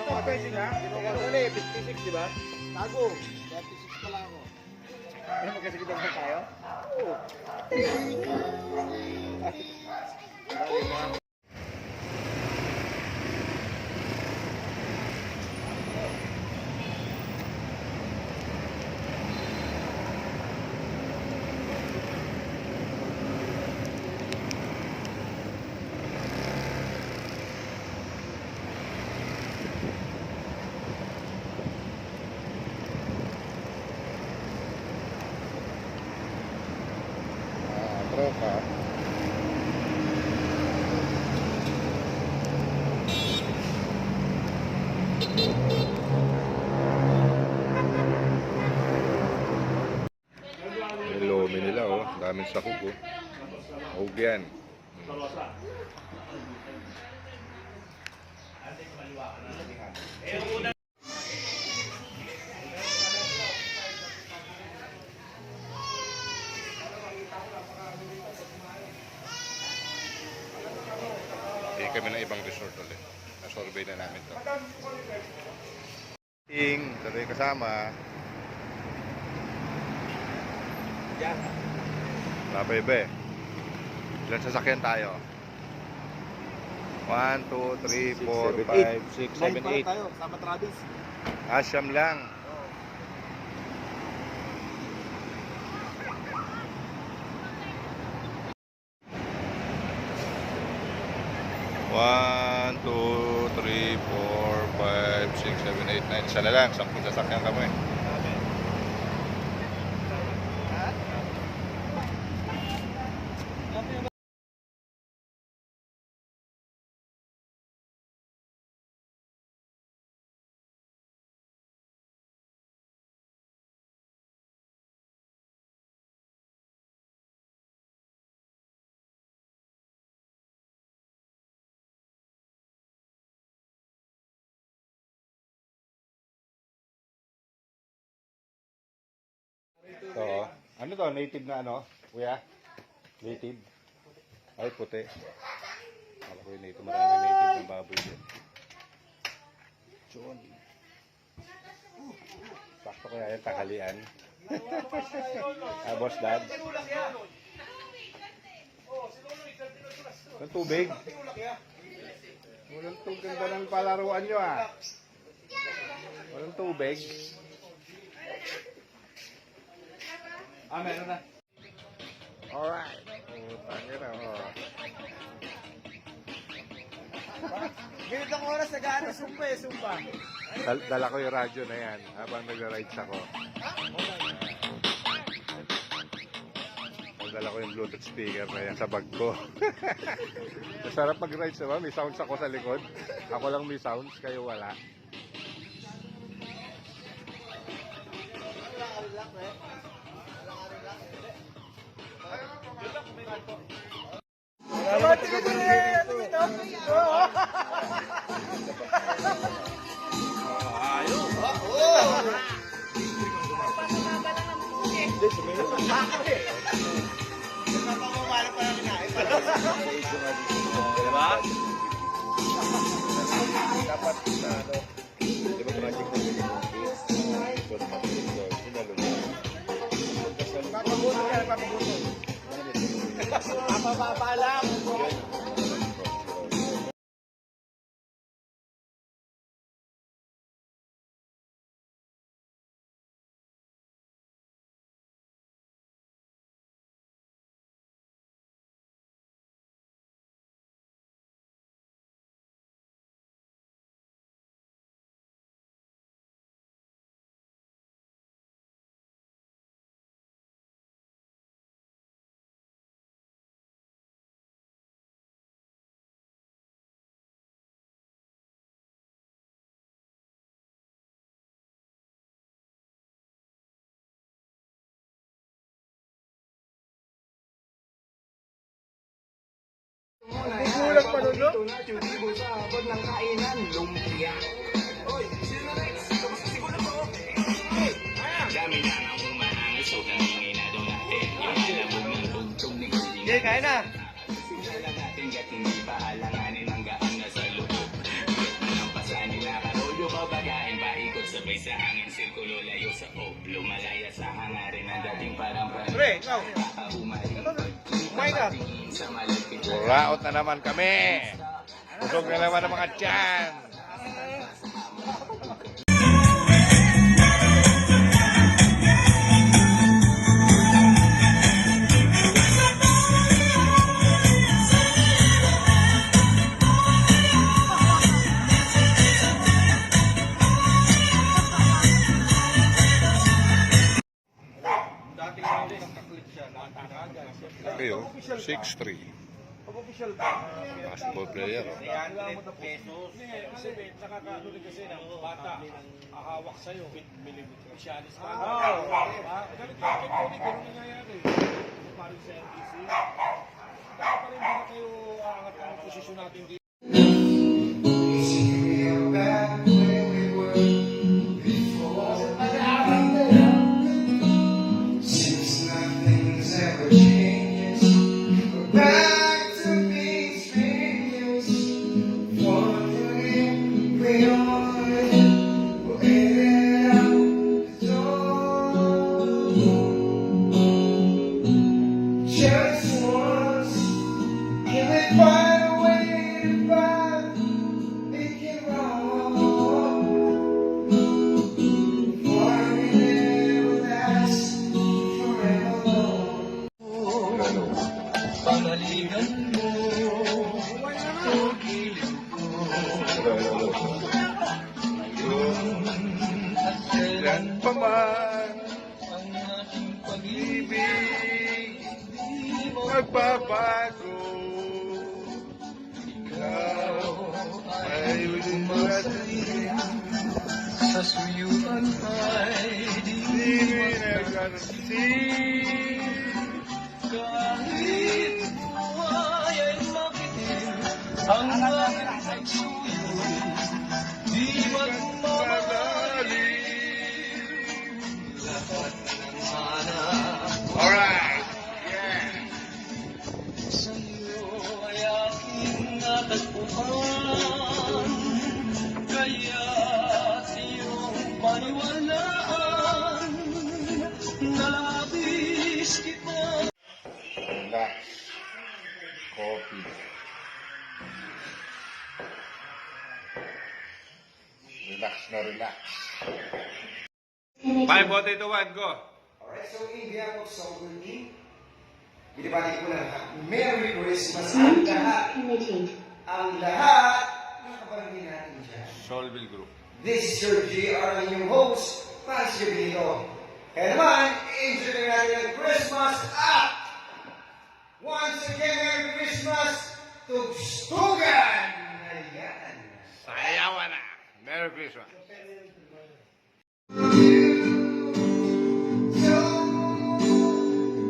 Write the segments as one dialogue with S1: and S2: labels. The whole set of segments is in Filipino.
S1: pwede na.
S2: Ano eh, 56, di ba?
S1: Tago. 36 pa lang ako.
S2: Ano, magkasakit ba tayo? Oo.
S3: Tropa. Yung lomi nila oh, daming sakog oh. Hug yan. Kami ng ibang resort ulit. Na-survey na namin to. Ito yung kasama. Bebe. Ilan sasakyan tayo? 1, 2, 3, 4, 5, 6, 7, 8.
S1: tayo, sama Travis.
S3: Asyam lang. One, two, three, 4, 5, 6, 7, 8, 9. Isa na lang, 10 sasakyan kami. So, ano to? Native na ano? Kuya? Native? Ay, puti. Alam ko yung native. Maraming native na baboy din. Chon. Sakto kaya yung takalian. Boss Dad. Ang tubig. Walang tubig. Ganda ng palaruan nyo ah. Walang tubig.
S1: Meron na.
S3: Alright. Tangin na oh.
S1: Ganitong oras nag-ano, sumpa.
S3: Dala ko yung radyo na yan habang nag-rides ako. Dala ko yung Bluetooth speaker na yan sa bag ko. Masarap mag-rides naman. May sounds ako sa likod. Ako lang may sounds, kayo wala.
S2: Diba?
S3: Dapat na ano, di ba project na yun?
S1: Papaguto yan, papaguto. Papababa lang.
S2: Kulang pa nun, no?
S1: Tuloy sa abad ng kainan, lumpia. Oy, sino na rin? Tapos na siguro po.
S4: Dami na ang umaangas, so nangingay na daw natin. Yung alabog ng tugtog ni Goldie.
S2: Okay, kain na.
S4: Sinalang natin gat hindi pa alanganin ang gaan na sa loob. Gat na ng pasa nila karolyo. Tuloy sa hangin, sirkulo layo sa oblo. Malaya sa hangarin ng dating parang
S2: Pre, ikaw. Kumain ka.
S4: tingin sa malapit.
S3: Buraot na naman kami. Busog na naman ang mga tiyan. Kayo, 6'3".
S2: Pag-official ba?
S3: Basketball player. Oh.
S2: 300 pesos. Kasi nakakatuloy kasi ng bata. Ahawak sa'yo. Pisyanis ka. Oo. Ganito ganun nangyayari. Parang sa NBC. Dapat pa rin hindi na kayo aangat ang posisyon natin dito.
S1: Just once, can they find a way to find, make it wrong? For we never last forever.
S4: Pangaligan mo, tugilin ko. Ngayon at kailan
S3: Yan pa man,
S4: ang ating
S3: ibig magbabago. Ikaw ay lumarating.
S4: sa suyuan ay di
S3: Di nagkarating.
S4: kahit buhay ay makitin ang aking pagsuyo di magmamahali lahat ng hanap
S3: Alright.
S4: sa iyo ay aking natagpuan kaya iyong paniwalaan nalabis kita.
S3: Relax. Coffee. Relax na relax. 5, 4, 3, 2, 1, go.
S1: Alright, so in behalf of Soul Team, binibati ko lang Merry Christmas ang lahat. Ang lahat ng kapatid natin dyan.
S3: Solville Group.
S1: This is Sir G.R. ang inyong host para sa gabi nito. Kaya naman, i-enjoy na natin ang Christmas at once again, Merry Christmas to Stugan! Ayan.
S3: Sayawan na. Merry Christmas.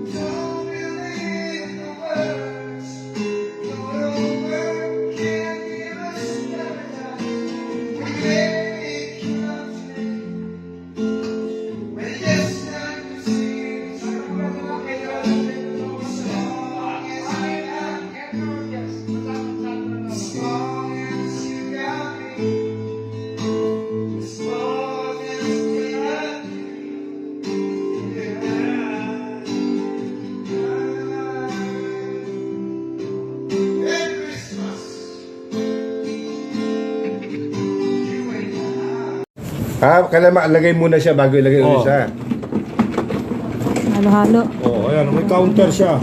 S1: Don't believe the words. No word can give us another. We make love when it's time to sing. As long as you got me, as long as we got you. Merry Christmas. You and I.
S3: Kailangan lagay muna siya bago ilagay ulit siya.
S5: Halo-halo.
S2: Oh, ayan. May counter siya.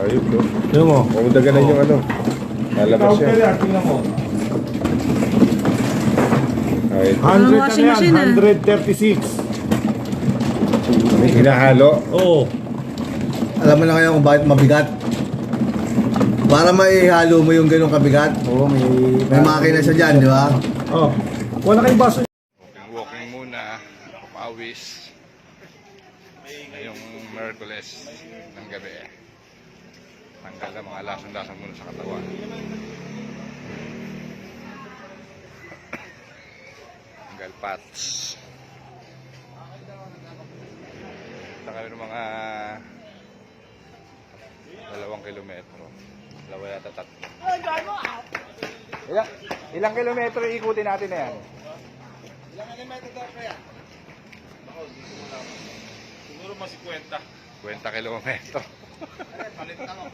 S3: Ayun, no.
S2: Tignan mo.
S3: Kung daganan yung ano. Lalabas
S2: Counter
S3: siya.
S2: yan. Tignan mo.
S3: Ayun.
S2: 100
S5: washing
S2: na
S5: machine,
S2: yan. 136.
S3: May hinahalo.
S2: Oo.
S6: Alam mo na kaya kung bakit mabigat? Para maihalo mo yung ganong kabigat,
S2: Oo,
S6: may makina siya dyan, di ba?
S2: Oh. Wala kayong baso.
S3: Walking muna. Pawis. Ngayong Merkules ng gabi. Tanggal na mga lason-lason muna sa katawan. Tanggal pats. Punta kami ng mga 2 kilometro. 2 yata 3. Ilang kilometro ikutin natin na yan?
S2: Ilang kilometro daw kaya? Ako, hindi ko malaman. Siguro mas 50.
S3: 50 kilometro.
S2: Palit na ako.